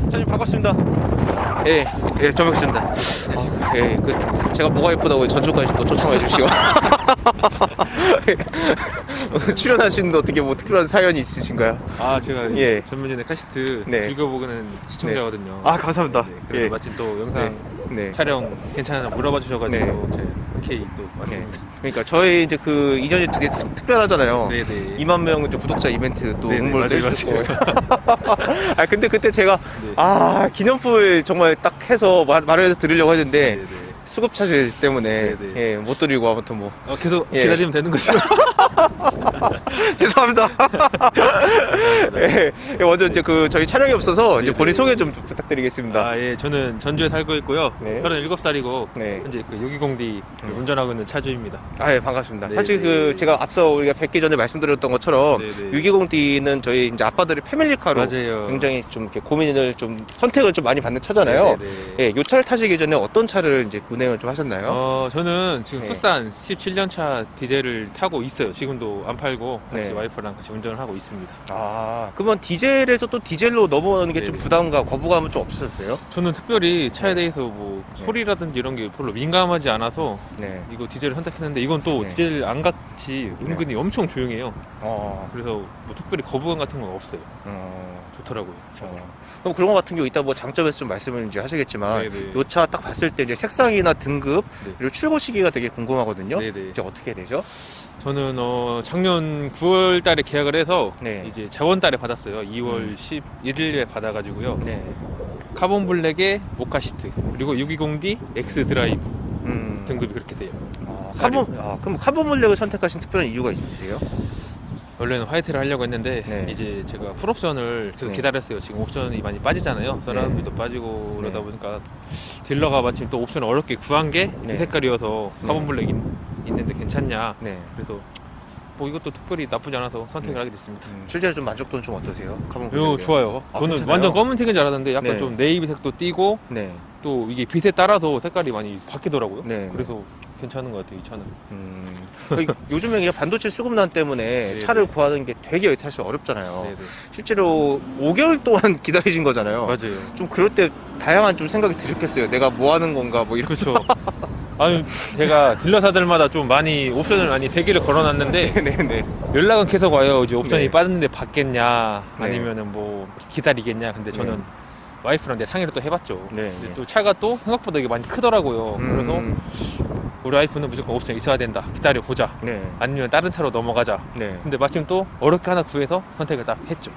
사장님 반갑습니다. 예, 예, 정혁씨입니다. 예, 제가 뭐가 예쁘다고 전주까지 또 초청해 주시고. 오늘 출연하시는데 어떻게 뭐 특별한 사연이 있으신가요? 아, 제가 예. 전면전의 카시트 네. 즐겨보는 시청자거든요. 아, 감사합니다. 네, 그래서 예. 마침 또 영상 네. 촬영 괜찮아 물어봐 주셔가지고 제가 K 또 왔습니다. 그러니까 저희 이제 그 인연이 되게 특별하잖아요. 네네. 2만 명 이제 구독자 이벤트 또 네네, 응모를 맞아요, 해주시고. 아 근데 그때 제가 네. 기념품을 정말 딱 해서 말을 해서 드리려고 했는데 네네. 수급차질 때문에 네네. 예, 못 드리고 아무튼 뭐 계속 예. 기다리면 되는 거죠? 죄송합니다. 예, 먼저 이제 저희 촬영이 없어서 이제 네네. 본인 소개 좀 부탁드리겠습니다. 아, 예, 저는 전주에 살고 있고요. 네. 37살이고 네. 현재 그 620D 운전하고 있는 차주입니다. 아, 예, 반갑습니다. 네네. 사실 제가 앞서 우리가 뵙기 전에 말씀드렸던 것처럼 네네. 620D는 저희 이제 아빠들이 패밀리카로 맞아요. 굉장히 좀 이렇게 고민을 좀 선택을 좀 많이 받는 차잖아요. 네네. 예, 요 차를 타시기 전에 어떤 차를 이제 운행을 좀 하셨나요? 저는 지금 네. 투싼 17년차 디젤을 타고 있어요. 지금도 안 팔고 같이 네. 와이프랑 같이 운전을 하고 있습니다. 아, 그러면 디젤에서 또 디젤로 넘어오는 게 좀 네네. 부담과 거부감은 좀 없으셨어요? 저는 특별히 차에 네. 대해서 뭐 네. 소리라든지 이런 게 별로 민감하지 않아서 네. 이거 디젤을 선택했는데 이건 또 네. 디젤 안 같이 은근히 엄청 조용해요. 그래서 뭐 특별히 거부감 같은 건 없어요. 좋더라고요. 차가. 그럼 그런 것 같은 경우 이따 뭐 장점에서 좀 말씀을 이제 하시겠지만 네네. 요 차 딱 봤을 때 이제 색상이나 등급 네. 그리고 출고 시기가 되게 궁금하거든요. 네네. 이제 어떻게 되죠? 저는 작년 9월 달에 계약을 해서 네. 이제 자원 달에 받았어요. 2월 11일에 받아가지고요. 네. 카본 블랙에 모카 시트 그리고 620D X 드라이브 음. 등급이 그렇게 돼요. 그럼 카본 블랙을 선택하신 특별한 이유가 있으세요? 원래는 화이트를 하려고 했는데 네. 이제 제가 풀옵션을 계속 네. 기다렸어요. 지금 옵션이 많이 빠지잖아요. 서라운드도 빠지고 그러다 보니까 딜러가 마침 또 옵션을 어렵게 구한 게 이 네. 색깔이어서 카본 네. 블랙 있는데 괜찮냐. 네. 그래서 뭐 이것도 특별히 나쁘지 않아서 선택을 하게 됐습니다. 실제로 좀 만족도는 좀 어떠세요? 카본 이거 블랙이요? 좋아요. 아, 저는 괜찮아요? 완전 검은색인 줄 알았는데 약간 네. 좀 네이비색도 띄고 네. 또 이게 빛에 따라서 색깔이 많이 바뀌더라고요. 네. 그래서 괜찮은 것 같아요, 이 차는. 요즘에 그냥 반도체 수급난 때문에 네, 차를 네. 구하는 게 되게 사실 어렵잖아요. 네네. 실제로 5개월 동안 기다리신 거잖아요. 맞아요. 좀 그럴 때 다양한 좀 생각이 드셨겠어요. 내가 뭐 하는 건가 뭐 이런. 그렇죠. 아니 제가 딜러사들마다 좀 많이 옵션을 많이 대기를 걸어놨는데 네네. 연락은 계속 와요. 이제 옵션이 네. 빠졌는데 받겠냐 네. 아니면은 뭐 기다리겠냐. 근데 저는 네. 와이프랑 이제 상의를 또 해봤죠. 네. 근데 또 차가 또 생각보다 이게 많이 크더라고요. 그래서 우리 와이프는 무조건 옵션 있어야 된다. 기다려 보자. 네. 아니면 다른 차로 넘어가자. 네. 근데 마침 또 어렵게 하나 구해서 선택을 딱 했죠.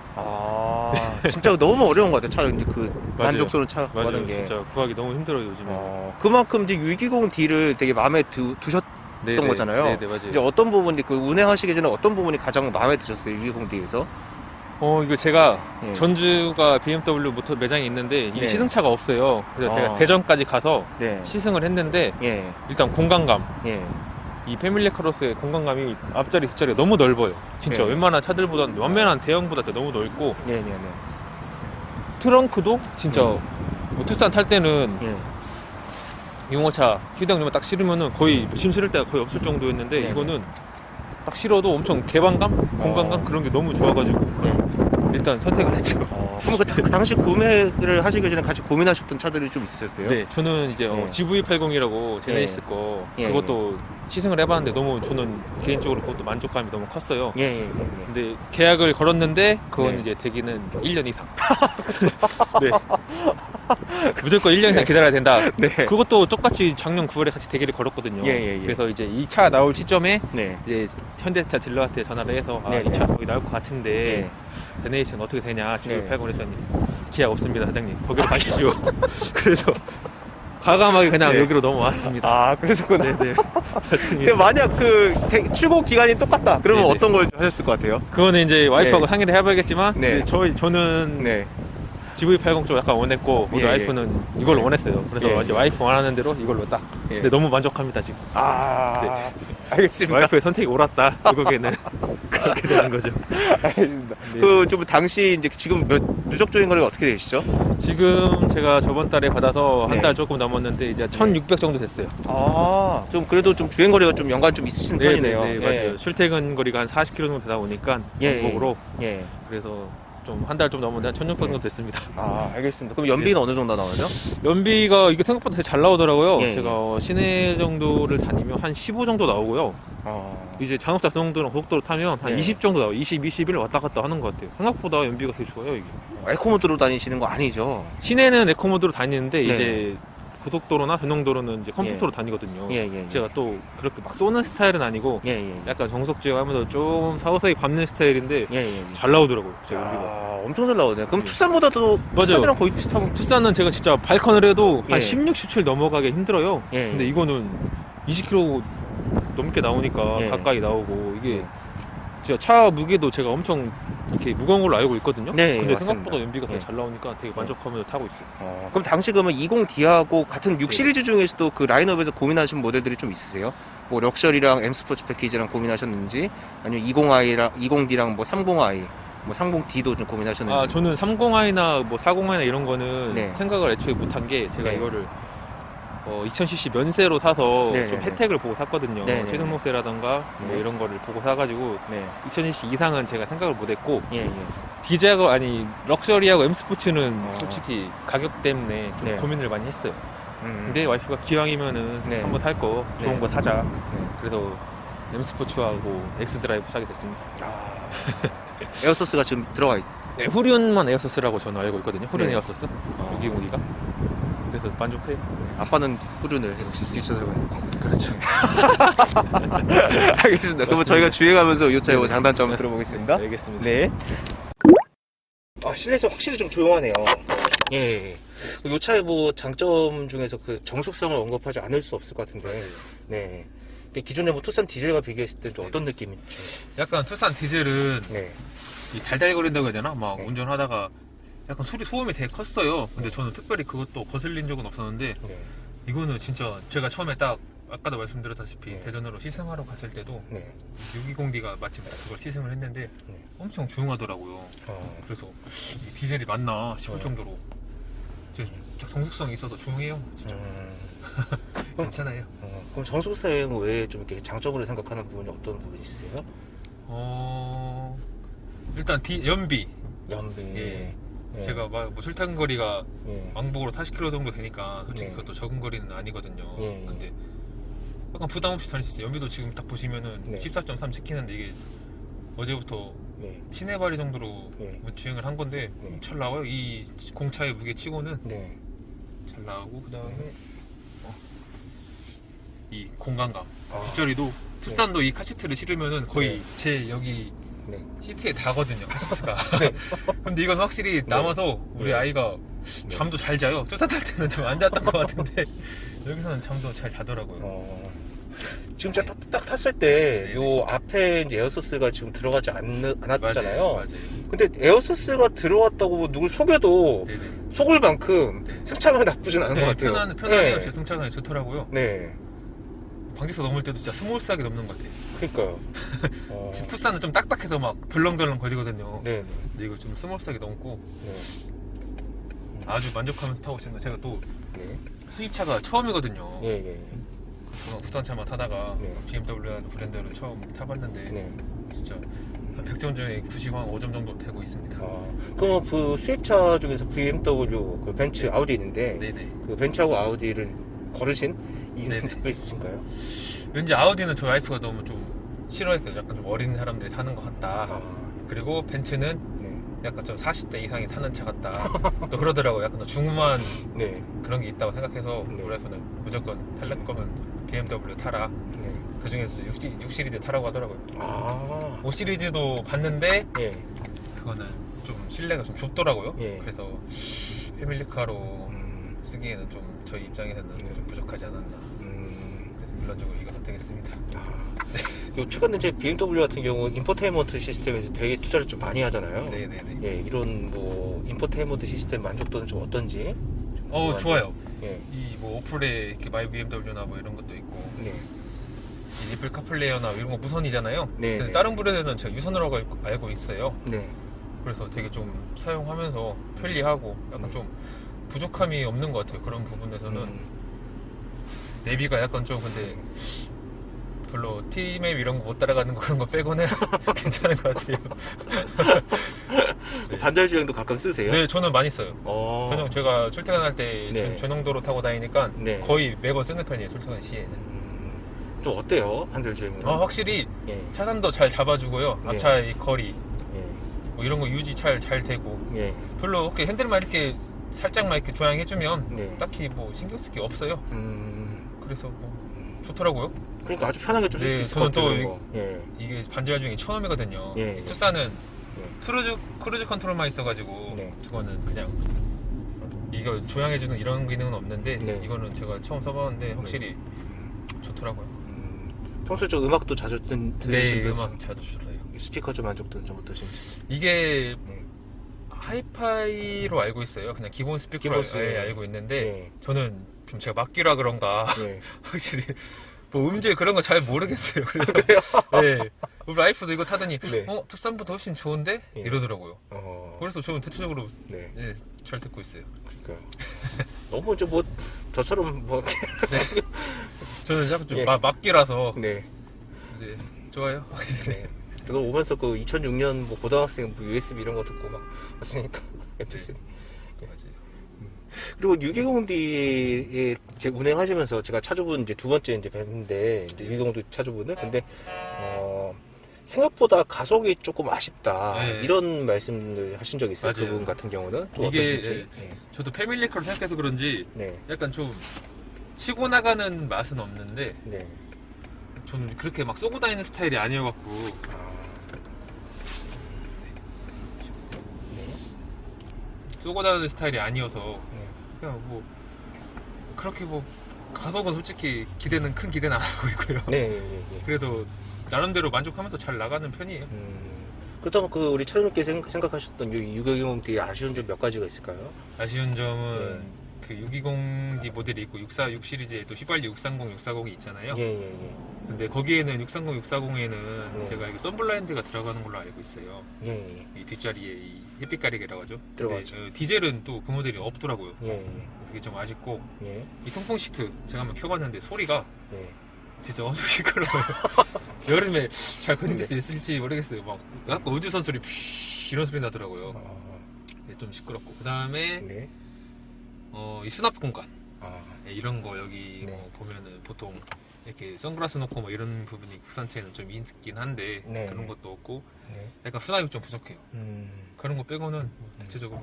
진짜 너무 어려운 것 같아요. 차를 이제 맞아요. 만족스러운 차 맞아요. 구하는 게. 진짜 구하기 너무 힘들어요 요즘에. 그만큼 이제 620D를 되게 마음에 두셨던 거잖아요. 네네 맞아요. 이제 어떤 부분이 운행하시기 전에 어떤 부분이 가장 마음에 드셨어요? 620D에서? 이거 제가 예. 전주가 BMW 모터 매장이 있는데 이게 네. 시승차가 없어요. 그래서 제가 아. 대전까지 가서 네. 시승을 했는데 예. 일단 공간감, 예. 이 패밀리카로스의 공간감이 앞자리 뒷자리가 너무 넓어요. 진짜 네. 웬만한 차들보다 완만한 대형보다 너무 넓고 네. 네. 네. 트렁크도 진짜 뭐 투싼 탈 때는 예. 유모차 휴대용료만 딱 실으면은 거의 짐 실을 때가 거의 없을 정도였는데 네. 이거는 딱 실어도 엄청 개방감, 공간감 그런 게 너무 좋아가지고 일단 선택을 했죠. 그럼 그 당시 구매를 하시기 전에 같이 고민하셨던 차들이 좀 있으셨어요? 네, 저는 이제 네. GV80이라고 제네시스 거 예, 그것도 시승을 해봤는데 너너무 저는 개인적으로 그것도 만족감이 너무 컸어요. 예. 근데 계약을 걸었는데 그건 네. 이제 대기는 1년 이상. 네. 무조건 1년 이상 기다려야 된다. 네. 그것도 똑같이 작년 9월에 같이 대기를 걸었거든요. 예. 그래서 이제 이 차 나올 시점에 네. 이제 현대차 딜러한테 전화를 해서 네, 이 차 거의 나올 것 같은데 네. 제네시스는 어떻게 되냐 네. GV80 했더니 계약 없습니다 사장님 거기로 가시죠. 그래서 과감하게 그냥 네. 여기로 넘어왔습니다. 그러셨구나. 네네 근데 맞습니다. 만약 출고 기간이 똑같다. 그러면 네네. 어떤 걸 하셨을 것 같아요? 그거는 이제 와이프하고 네. 상의를 해봐야겠지만 네. 저는 네. GV80 쪽 약간 원했고 우리 예, 와이프는 이걸 원했어요. 그래서 예, 이제 예. 와이프 원하는 대로 이걸로 딱. 예. 근데 너무 만족합니다 지금. 네. 알겠습니다. 와이프의 선택이 옳았다. 결국에는 그렇게 되는 거죠. 알겠습니다. 네. 좀 당시 이제 지금 누적 주행 거리가 어떻게 되시죠? 지금 제가 저번 달에 받아서 네. 한 달 조금 넘었는데 이제 1,600 정도 됐어요. 좀 그래도 좀 주행 거리가 좀 연간 좀 있으신 편이네요. 네, 맞아요. 출퇴근 거리가 한 40km 정도 되다 보니까 예, 반복으로 예. 그래서 좀 한 달 좀 넘었는데 한 1,600 정도 됐습니다. 아, 알겠습니다. 그럼 연비는 어느 정도 나오죠? 연비가 이게 생각보다 되게 잘 나오더라고요. 예, 제가 시내 정도를 다니면 한 15 정도 나오고요. 이제 잔혹자 정도랑 고속도로 타면 한 예. 20 정도 나와요. 20, 21 왔다 갔다 하는 것 같아요. 생각보다 연비가 되게 좋아요, 이게. 에코모드로 다니시는 거 아니죠? 시내는 에코모드로 다니는데 네. 이제 고속도로나 전용도로는 이제 컴퓨터로 다니거든요. 예. 제가 또 그렇게 막 쏘는 스타일은 아니고 예. 약간 정석주행하면서 좀 사후사히 밟는 스타일인데 예. 잘 나오더라고요, 제 연비가. 아, 엄청 잘 나오네. 그럼 네. 투싼보다도 맞아요. 투싼이랑 거의 비슷하고. 투싼은 제가 진짜 발컨을 해도 한 예. 16, 17 넘어가기 힘들어요. 예. 근데 이거는 20km 넘게 나오니까 예. 가까이 나오고 이게 예. 진짜 차 무게도 제가 엄청 이렇게 무거운 걸로 알고 있거든요. 네, 근데 맞습니다. 생각보다 연비가 되게 예. 잘 나오니까 되게 만족하면서 타고 있어요. 그럼 당시 그러면 20D하고 같은 6 네. 시리즈 중에서도 그 라인업에서 고민하신 모델들이 좀 있으세요? 뭐 럭셔리랑 M 스포츠 패키지랑 고민하셨는지, 아니면 20i랑 20D랑 뭐 30i, 뭐 30D도 좀 고민하셨는지. 아, 저는 30i나 뭐 40i나 이런 거는 네. 생각을 애초에 못한 게 제가 네. 이거를 2000cc 면세로 사서 네, 좀 네, 혜택을 보고 샀거든요. 네, 네, 최승목세라던가 뭐 네. 이런 거를 보고 사가지고 네. 2000cc 이상은 제가 생각을 못했고 예. 디젤하고 아니 럭셔리하고 M 스포츠는 어. 솔직히 가격 때문에 좀 네. 고민을 많이 했어요. 근데 근데 와이프가 기왕이면은 네. 한번 탈 거 좋은 네. 거 사자. 네. 그래서 M 스포츠하고 X 드라이브 사게 됐습니다. 에어소스가 지금 들어가 있. 네, 후륜만 에어소스라고 저는 알고 있거든요. 후륜 네. 에어소스 620이가. 그래서 만족해요. 아빠는 후륜을 뒷좌석에. 그렇죠. 알겠습니다. 그러면 저희가 주행하면서 이 차의 네. 장단점을 들어보겠습니다. 알겠습니다. 네. 아, 실내에서 확실히 좀 조용하네요. 예. 이 차의 뭐 장점 중에서 그 정숙성을 언급하지 않을 수 없을 것 같은데. 네. 근데 기존의 뭐 투싼 디젤과 비교했을 때 좀 어떤 느낌이죠? 약간 투싼 디젤은 네. 이 달달거린다고 해야 되나? 막 네. 운전하다가 약간 소음이 되게 컸어요. 근데 저는 특별히 그것도 거슬린 적은 없었는데 네. 이거는 진짜 제가 처음에 딱 아까도 말씀드렸다시피 네. 대전으로 시승하러 갔을 때도 네. 620D가 마침 그걸 시승을 했는데 네. 엄청 조용하더라고요. 그래서 이 디젤이 맞나 싶을 네. 정도로 진짜 정숙성이 있어서 조용해요. 진짜 괜찮아요. 그럼 정숙성 외에 좀 이렇게 장점으로 생각하는 부분이 어떤 부분이 있어요? 일단 연비. 연비. 예. 예. 제가 막 뭐 출퇴근거리가 예. 왕복으로 40km 정도 되니까 솔직히 네. 그것도 적은 거리는 아니거든요. 예. 근데 약간 부담 없이 다닐 수 있어요. 연비도 지금 딱 보시면은 네. 14.3 찍히는데 이게 어제부터 네. 시내발이 정도로 네. 주행을 한 건데 네. 잘 나와요. 이 공차의 무게 치고는 네. 잘 나오고 그 다음에 네. 이 공간감 아. 뒷자리도 투싼도 이 카시트를 실으면은 거의 네. 제 여기 네. 시트에 닿거든요, 카시트가. 네. 근데 이건 확실히 남아서 우리 네. 아이가 네. 잠도 잘 자요. 투싼 탈 때는 좀 안 잤던 것 같은데 여기서는 잠도 잘 자더라고요. 지금 제가 딱 탔을 때, 네. 요 앞에 이제 에어소스가 지금 들어가지 않았잖아요. 맞아요. 근데 에어소스가 들어왔다고 누굴 속여도 네네. 속을 만큼 네. 승차감이 나쁘진 않은 것 같아요. 편안해요. 네. 진짜 승차감이 좋더라고요. 네. 방지턱 넘을 때도 진짜 스몰스하게 넘는 것 같아요. 그러니까요. 진짜 투싼은 좀 딱딱해서 막 덜렁덜렁 거리거든요. 네. 근데 이거 좀 스몰스하게 넘고 네. 아주 만족하면서 타고 있습니다. 제가 또 네. 수입차가 처음이거든요. 예. 그동안 국산차만 타다가 네. BMW라는 브랜드를 처음 타봤는데 네. 진짜 한 100점 중에 95점 정도 되고 있습니다. 그럼 그 수입차 중에서 BMW, 그 벤츠, 아우디 있는데, 네네. 그 벤츠하고 아우디를 거르신 이유는 네네. 특별히 있으신가요? 왠지 아우디는 저희 와이프가 너무 좀 싫어했어요. 약간 좀 어린 사람들이 타는 것 같다. 그리고 벤츠는 네. 약간 좀 40대 이상이 타는 차 같다. 또 그러더라고요. 약간 좀 중후한 네. 그런 게 있다고 생각해서 네. 우리 와이프는 무조건 탈 거면 BMW 타라. 네. 그 중에서 6 시리즈 타라고 하더라고요. 5 시리즈도 봤는데 예. 그거는 좀 실내가 좀 좁더라고요. 예. 그래서 패밀리카로 쓰기에는 좀 저희 입장에서는 좀 부족하지 않았나. 그래서 물론적으로 이거 선택했습니다. 최근에 이제 BMW 같은 경우 인포테인먼트 시스템에서 되게 투자를 좀 많이 하잖아요. 네네네. 예, 이런 뭐 인포테인먼트 시스템 만족도는 좀 어떤지. 좋아요. 예. 이 뭐 어플에 이렇게 마이 BMW나 뭐 이런 것도 있고 네. 이 애플 카플레이어나 이런 거 무선이잖아요. 네, 근데 네. 다른 브랜드는 제가 유선으로 알고 있어요. 네. 그래서 되게 좀 사용하면서 편리하고 약간 좀 부족함이 없는 것 같아요. 그런 부분에서는 내비가 약간 좀 근데 별로 T맵 이런 거 못 따라가는 거 그런 거 빼고는 괜찮은 것 같아요. 네. 반달 주행도 가끔 쓰세요? 네, 저는 많이 써요. 어. 제가 출퇴근할 때 네. 전용도로 타고 다니니까 네. 거의 매번 쓰는 편이에요, 출퇴근 시에는. 좀 어때요? 반달 주행은? 확실히 예. 차선도 잘 잡아주고요. 네. 앞차의 거리, 예. 뭐 이런 거 유지 잘 되고. 예. 별로 이렇게 핸들만 이렇게 살짝만 이렇게 조향해주면 네. 딱히 뭐 신경 쓸 게 없어요. 그래서 뭐 좋더라고요. 그러니까 아주 편하게 좀 쓸 수 네, 있을 것 저는 또 같아요. 예. 이게 반지하 중에 1,000원이거든요. 예. 투싼은 예. 크루즈 컨트롤만 있어가지고 네. 그거는 그냥 이거 조향해주는 이런 기능은 없는데 네. 이거는 제가 처음 써봤는데 확실히 좋더라고요. 평소에 좀 음악도 자주 네, 들으시는 음악 자주 들어요. 스피커 좀 만족도는 좀 어떠신지? 이게 네. 하이파이로 알고 있어요. 그냥 기본 스피커로 기본 스피커. 알고 있는데 네. 저는 좀 제가 막귀라 그런가 네. 확실히 뭐 음질 그런 거 잘 모르겠어요. 그래서 네. 우리 와이프도 이거 타더니 네. 투싼보다 훨씬 좋은데 예. 이러더라고요. 어. 그래서 저는 대체적으로 네. 네, 잘 듣고 있어요. 그러니까 너무 이제 뭐 저처럼 뭐 네. 저는 약간 좀 예. 막귀라서 네. 네, 좋아요. 네. 저도 오면서 그 2006년 뭐 고등학생 뭐 USB 이런 거 듣고 막 왔으니까 MP3. 맞아요. 그리고 620D에 운행하시면서 제가 차주분 이제 두 번째 이제 뵀는데 이제 620D 차주분을 근데 생각보다 가속이 조금 아쉽다 네. 이런 말씀을 하신 적 있어요. 맞아요. 그분 같은 경우는 좀 이게, 어떠신지. 저도 패밀리카로 생각해서 그런지 네. 약간 좀 치고 나가는 맛은 없는데 네. 저는 그렇게 막 쏘고 다니는 스타일이 아니어갖고 쏘고 다니는 스타일이 아니어서 그냥 뭐 그렇게 뭐 가속은 솔직히 큰 기대는 안 하고 있고요. 네. 네. 그래도 나름대로 만족하면서 잘 나가는 편이에요. 그렇다면 그 우리 차주님께 생각하셨던 620D 아쉬운 점 몇 가지가 있을까요? 아쉬운 점은 그 620D 모델이 있고 646 시리즈에 또 휘발유 630, 640이 있잖아요. 예. 근데 거기에는 630, 640에는 네. 제가 이거 썬블라인드가 들어가는 걸로 알고 있어요. 예. 이 뒷자리에 이 햇빛 가리개라고 하죠. 들어가죠. 근데, 디젤은 또 그 모델이 없더라고요. 예. 그게 좀 아쉽고 예. 이 통풍 시트 제가 한번 켜봤는데 소리가 예. 진짜 엄청 시끄러워요. 여름에 잘 견딜 수 있을지 모르겠어요. 막 약간 우주선 소리 푸쉬 이런 소리 나더라고요. 네, 좀 시끄럽고 그 다음에 네. 이 수납 공간 네, 이런 거 여기 네. 뭐 보면은 보통 이렇게 선글라스 놓고 뭐 이런 부분이 국산차에는 좀 있긴 한데 네. 그런 것도 없고 네. 약간 수납이 좀 부족해요. 그런 거 빼고는 대체적으로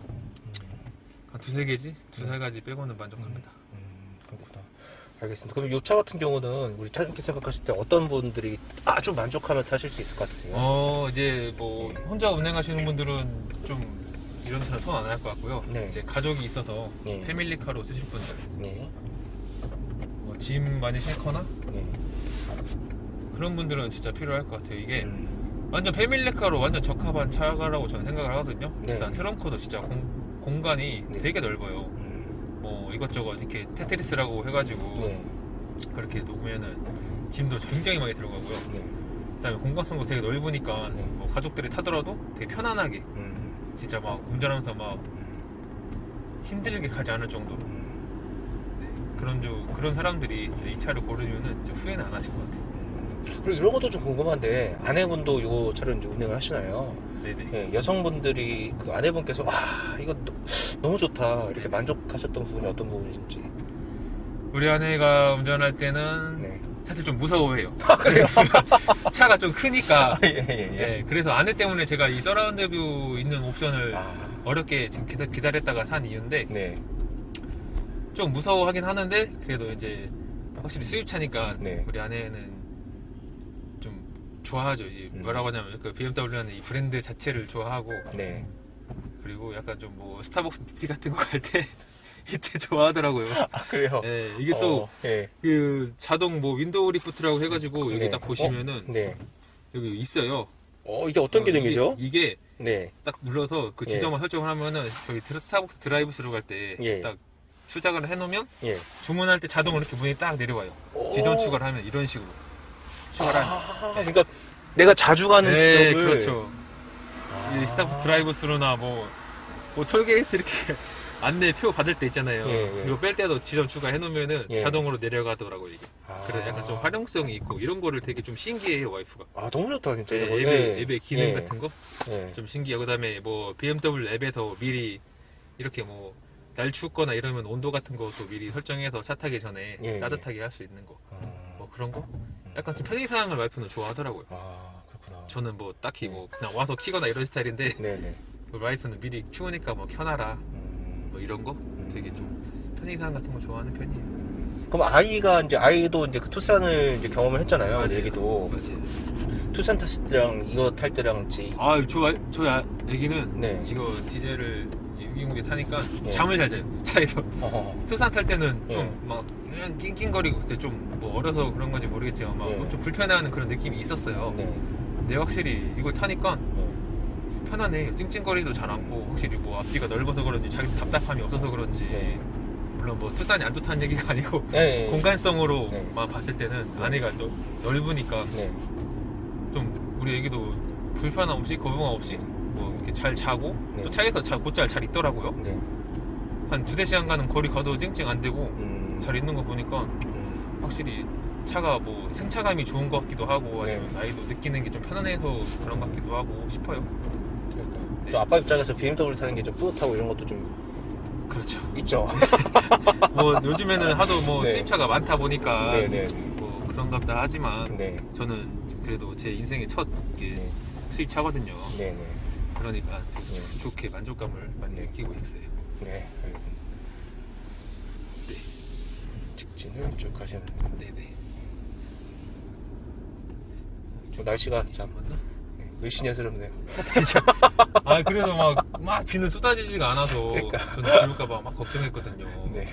한 두세 개지? 두세 가지 빼고는 만족합니다. 그렇구나. 알겠습니다. 그럼 이 차 같은 경우는 우리 차주님께 생각하실 때 어떤 분들이 아주 만족하며 타실 수 있을 것 같으세요? 이제 뭐 혼자 운행하시는 분들은 좀 이런 차는 손 안 할 것 같고요. 네. 이제 가족이 있어서 네. 패밀리카로 쓰실 분들, 네. 뭐 짐 많이 싣거나 네. 그런 분들은 진짜 필요할 것 같아요. 이게 완전 패밀리카로 완전 적합한 차가라고 저는 생각을 하거든요. 네. 일단 트렁크도 진짜 공간이 네. 되게 넓어요. 뭐 이것저것 이렇게 테트리스라고 해가지고 네. 그렇게 놓으면은 짐도 굉장히 많이 들어가고요. 네. 그다음에 공간성도 되게 넓으니까 네. 뭐 가족들이 타더라도 되게 편안하게 진짜 막 운전하면서 막 힘들게 가지 않을 정도로 그런 사람들이 진짜 이 차를 고르면은 진짜 후회는 안 하실 것 같아요. 그리고 이런 것도 좀 궁금한데 아내분도 이 차를 이제 운행을 하시나요? 네네. 네, 여성분들이 그 아내분께서 이거 너무 좋다 이렇게 네. 만족하셨던 부분이 어떤 부분인지. 우리 아내가 운전할 때는 네. 사실 좀 무서워해요. 차가 좀 크니까. 예, 그래서 아내 때문에 제가 이 서라운드 뷰 있는 옵션을 어렵게 지금 기다렸다가 산 이유인데 네. 좀 무서워하긴 하는데 그래도 이제 확실히 수입차니까 네. 우리 아내는 좀 좋아하죠. 이제 뭐라고 하냐면 그 BMW는 이 브랜드 자체를 좋아하고 네. 그리고 약간 좀 뭐 스타벅스 티 같은 거 갈 때 이때 좋아하더라고요. 그래요? 네, 이게 또 네. 그 자동 뭐 윈도우 리프트라고 해가지고 여기 네. 딱 보시면은 네. 여기 있어요. 이게 어떤 기능이죠? 이게 네. 딱 눌러서 그 지점을 설정을 하면은 저희 스타벅스 드라이브 스루 갈 예. 때 딱 추작을 해놓으면 예. 주문할 때 자동으로 이렇게 문이 딱 내려와요. 지점 추가를 하면 이런 식으로 추가를 하면. 그러니까 내가 자주 가는 네, 지점을 그렇죠. 이 스타벅스 드라이브 스루나 뭐 톨게이트 이렇게 안내표 받을 때 있잖아요. 예, 예. 이거 뺄 때도 지점 추가해 놓으면은 예. 자동으로 내려가더라고요 이게. 아. 그래서 약간 좀 활용성이 있고 이런 거를 되게 좀 신기해요 와이프가. 아, 너무 좋다, 진짜. 네, 이거. 앱의 기능 예. 같은 거 예. 좀 신기하고 그다음에 뭐 BMW 앱에서 미리 이렇게 뭐 날 춥거나 이러면 온도 같은 것도 미리 설정해서 차 타기 전에 예, 따뜻하게 할 수 있는 거. 어. 뭐 그런 거? 약간 좀 편의사항을 와이프는 좋아하더라고요. 아, 그렇구나. 저는 뭐 딱히 뭐 그냥 와서 키거나 이런 스타일인데 네네. 와이프는 미리 키우니까 뭐 켜놔라 뭐 이런 거 되게 좀 편의사항 같은 거 좋아하는 편이에요. 그럼 아이도 이제 그 투싼을 이제 경험을 했잖아요. 맞아요. 얘기도. 맞아요. 투싼 탔을 때랑 이거 탈 때랑 이제. 저 애기는 네. 이거 디젤을 620에 타니까 예. 잠을 잘 자요 차에서. 투싼 탈 때는 예. 좀 막 그냥 낑낑거리고 그때 좀 뭐 어려서 그런 건지 모르겠지만 막 예. 좀 불편해하는 그런 느낌이 있었어요. 네. 근데 확실히 이걸 타니까 네. 편하네. 찡찡거리도 잘 않고 확실히 뭐 앞뒤가 넓어서 그런지 자기 답답함이 없어서 그런지 네. 물론 뭐 투싼이 안 좋다는 얘기가 아니고 네. 공간성으로만 네. 봤을 때는 안에가 넓으니까 네. 좀 우리 애기도 불편함 없이 거부감 없이 뭐 이렇게 잘 자고 네. 또 차에서 곧잘 잘 있더라고요. 네. 한 2-3시간 가는 거리 가도 찡찡 안 되고 잘 있는 거 보니까 확실히 차가 뭐 승차감이 좋은 것 같기도 하고 아니면 네. 아이도 느끼는 게 좀 편안해서 그런 것 같기도 하고 싶어요. 그러니까. 네. 또 아빠 입장에서 BMW 타는 게 좀 뿌듯하고 이런 것도 좀 그렇죠. 있죠. 뭐 요즘에는 하도 뭐 네. 수입차가 많다 보니까 네네. 뭐 그런가 보다 하지만 네. 저는 그래도 제 인생의 첫 이렇게 네. 수입차거든요. 네네. 그러니까 되게 네. 좋게 만족감을 많이 네. 느끼고 있어요. 네. 알겠습니다. 네. 직진을 쭉 가시면 네네. 좀 날씨가 참 맞나? 을씨년스럽네요. 진짜. 아 그래도 막 비는 쏟아지지가 않아서 그러니까. 저는 비 올까봐 막 걱정했거든요. 네.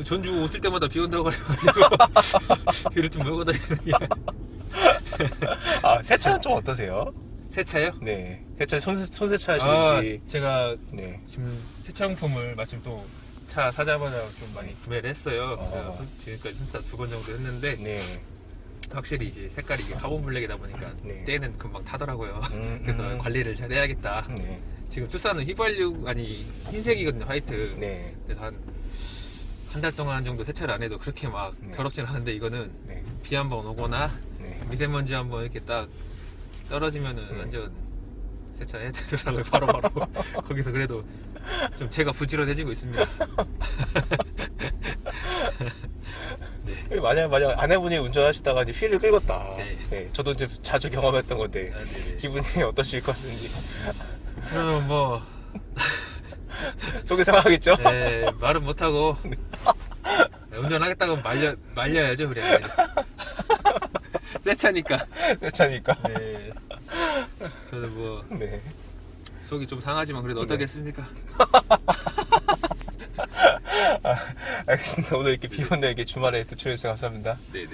전주 오실 때마다 비 온다고 해가지고 비를 좀 먹어 다니는 게. 아, 세차는 좀 어떠세요? 새 차요? 네. 세차 손세차 하시는지. 제가 네. 지금 세차용품을 마침 또 차 사자마자 좀 많이 구매를 했어요. 어. 그래서 지금까지 손사 2번 정도 했는데 네. 확실히 이제 색깔이 이게 카본 블랙이다 보니까 네. 때는 금방 타더라고요. 그래서 음. 관리를 잘 해야겠다. 네. 지금 투싼은 휘발유 아니 흰색이거든요, 화이트. 네. 그래서 한 달 동안 정도 세차를 안 해도 그렇게 막 네. 더럽진 않은데 이거는 네. 비 한번 오거나 네. 미세먼지 한번 이렇게 딱 떨어지면은 네. 완전 세차해야 되더라고요. 바로바로. 거기서 그래도 좀 제가 부지런해지고 있습니다. 만약 아내분이 운전하시다가 이제 휠을 긁었다. 네. 네. 저도 이제 자주 경험했던 건데 아, 네네. 기분이 어떠실 것 같은지 그러면 뭐 속이 상하겠죠? 네, 말은 못하고 운전하겠다고 말려야죠 그래. 새 차니까. 세차니까. 네. 저는 뭐 네. 속이 좀 상하지만 그래도 네. 어떻겠습니까? 알겠습니다. 오늘 이렇게 비 오는 이렇게 주말에 또 출연해주셔서 감사합니다. 네네.